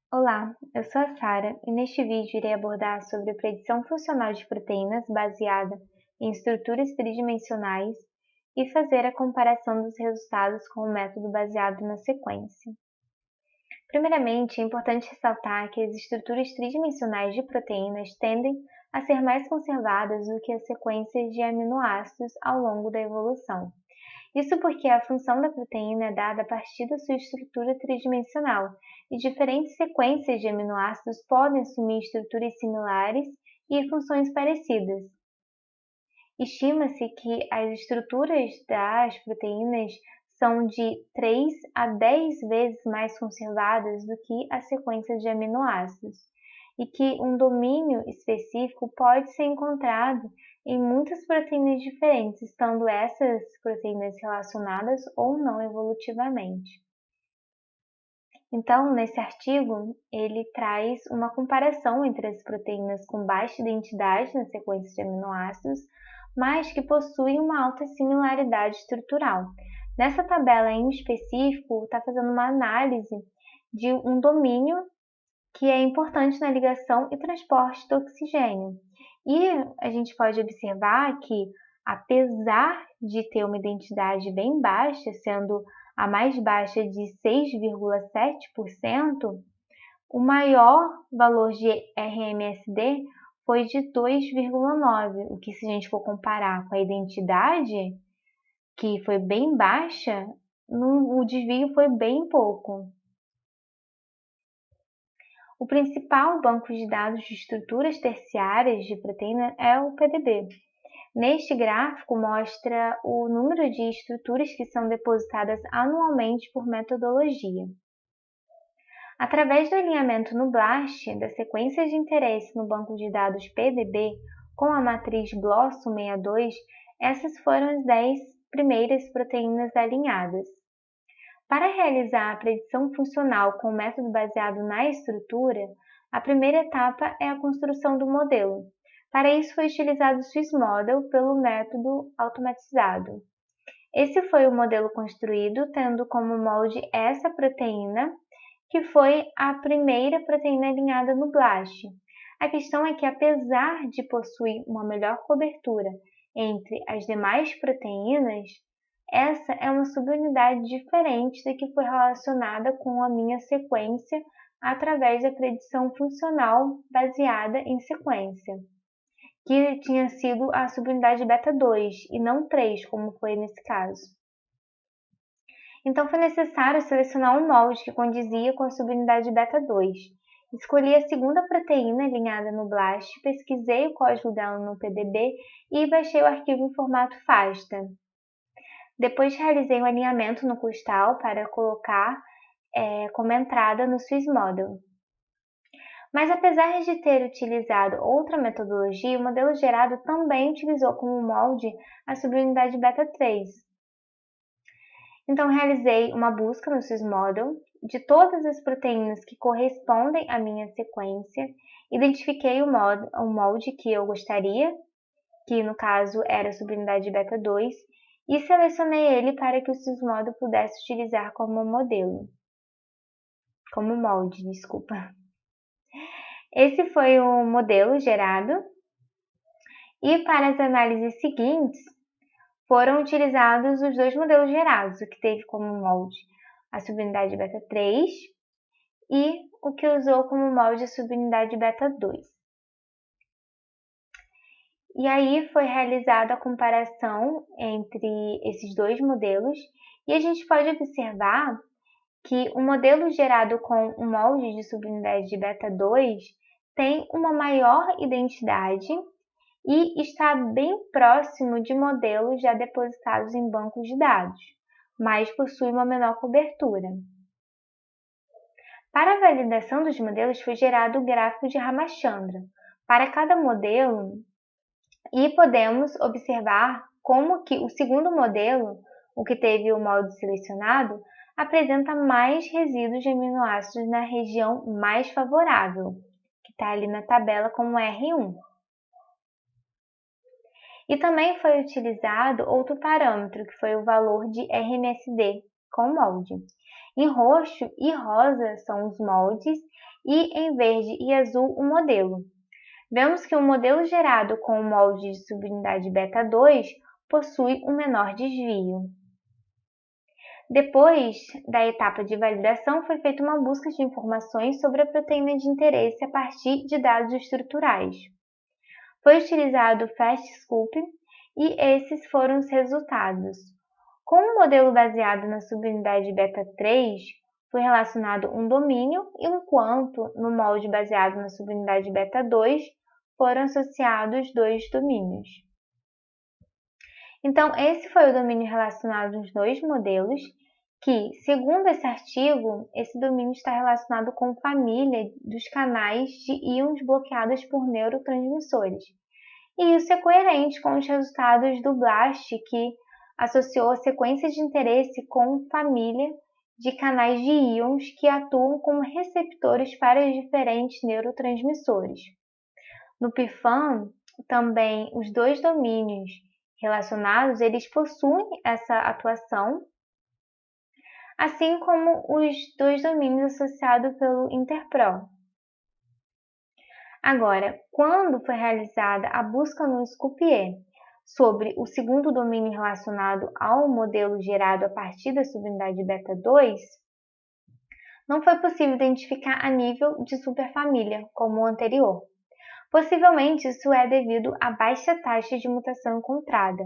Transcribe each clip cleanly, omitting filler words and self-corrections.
Olá, eu sou a Sara e neste vídeo irei abordar sobre a predição funcional de proteínas baseada em estruturas tridimensionais e fazer a comparação dos resultados com o método baseado na sequência. Primeiramente, é importante ressaltar que as estruturas tridimensionais de proteínas tendem a ser mais conservadas do que as sequências de aminoácidos ao longo da evolução. Isso porque a função da proteína é dada a partir da sua estrutura tridimensional, e diferentes sequências de aminoácidos podem assumir estruturas similares e funções parecidas. Estima-se que as estruturas das proteínas são de 3 a 10 vezes mais conservadas do que a sequência de aminoácidos, e que um domínio específico pode ser encontrado em muitas proteínas diferentes, estando essas proteínas relacionadas ou não evolutivamente. Então, nesse artigo, ele traz uma comparação entre as proteínas com baixa identidade na sequência de aminoácidos, mas que possuem uma alta similaridade estrutural. Nessa tabela em específico, está fazendo uma análise de um domínio que é importante na ligação e transporte do oxigênio. E a gente pode observar que, apesar de ter uma identidade bem baixa, sendo a mais baixa de 6,7%, o maior valor de RMSD foi de 2,9%, o que, se a gente for comparar com a identidade, que foi bem baixa, o desvio foi bem pouco. O principal banco de dados de estruturas terciárias de proteína é o PDB. Neste gráfico mostra o número de estruturas que são depositadas anualmente por metodologia. Através do alinhamento no BLAST das sequências de interesse no banco de dados PDB com a matriz BLOSUM 62, essas foram as 10 primeiras proteínas alinhadas. Para realizar a predição funcional com o método baseado na estrutura, a primeira etapa é a construção do modelo. Para isso foi utilizado o Swiss Model pelo método automatizado. Esse foi o modelo construído tendo como molde essa proteína, que foi a primeira proteína alinhada no BLAST. A questão é que, apesar de possuir uma melhor cobertura entre as demais proteínas, essa é uma subunidade diferente da que foi relacionada com a minha sequência através da predição funcional baseada em sequência, que tinha sido a subunidade beta 2 e não 3, como foi nesse caso. Então foi necessário selecionar um molde que condizia com a subunidade beta 2. Escolhi a segunda proteína alinhada no BLAST, pesquisei o código dela no PDB e baixei o arquivo em formato FASTA. Depois realizei um alinhamento no custal para colocar como entrada no Swiss Model. Mas apesar de ter utilizado outra metodologia, o modelo gerado também utilizou como molde a subunidade beta 3. Então realizei uma busca no Swiss Model de todas as proteínas que correspondem à minha sequência, identifiquei o molde que eu gostaria, que no caso era a subunidade beta 2, e selecionei ele para que o Swiss Model pudesse utilizar como molde. Esse foi o modelo gerado, e para as análises seguintes foram utilizados os dois modelos gerados, o que teve como molde a subunidade beta 3 e o que usou como molde a subunidade beta 2. E aí foi realizada a comparação entre esses dois modelos e a gente pode observar que o modelo gerado com um molde de subunidade de beta 2 tem uma maior identidade e está bem próximo de modelos já depositados em bancos de dados, mas possui uma menor cobertura. Para a validação dos modelos foi gerado o gráfico de Ramachandra para cada modelo e podemos observar como que o segundo modelo, o que teve o molde selecionado, apresenta mais resíduos de aminoácidos na região mais favorável, que está ali na tabela como R1. E também foi utilizado outro parâmetro, que foi o valor de RMSD com molde. Em roxo e rosa são os moldes e em verde e azul o modelo. Vemos que o modelo gerado com o molde de subunidade beta 2 possui um menor desvio. Depois da etapa de validação, foi feita uma busca de informações sobre a proteína de interesse a partir de dados estruturais. Foi utilizado o FastScope e esses foram os resultados. Com o modelo baseado na subunidade beta 3, foi relacionado um domínio, enquanto no molde baseado na subunidade beta 2, foram associados 2 domínios. Então, esse foi o domínio relacionado nos 2 modelos, que, segundo esse artigo, esse domínio está relacionado com a família dos canais de íons bloqueados por neurotransmissores. E isso é coerente com os resultados do BLAST, que associou a sequência de interesse com família de canais de íons que atuam como receptores para diferentes neurotransmissores. No PIFAM, também os 2 domínios relacionados, eles possuem essa atuação, assim como os 2 domínios associados pelo Interpro. Agora, quando foi realizada a busca no SCOPE sobre o segundo domínio relacionado ao modelo gerado a partir da subunidade beta 2, não foi possível identificar a nível de superfamília, como o anterior. Possivelmente, isso é devido à baixa taxa de mutação encontrada.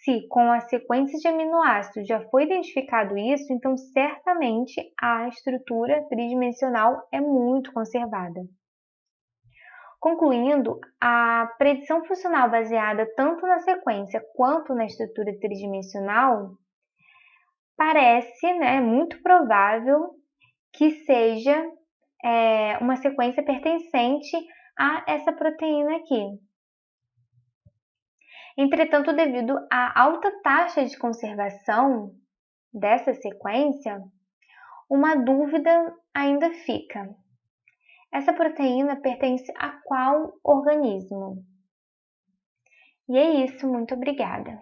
Se com a sequência de aminoácidos já foi identificado isso, então certamente a estrutura tridimensional é muito conservada. Concluindo, a predição funcional baseada tanto na sequência quanto na estrutura tridimensional parece, muito provável que seja uma sequência pertencente a essa proteína aqui. Entretanto, devido à alta taxa de conservação dessa sequência, uma dúvida ainda fica. Essa proteína pertence a qual organismo? E é isso, muito obrigada!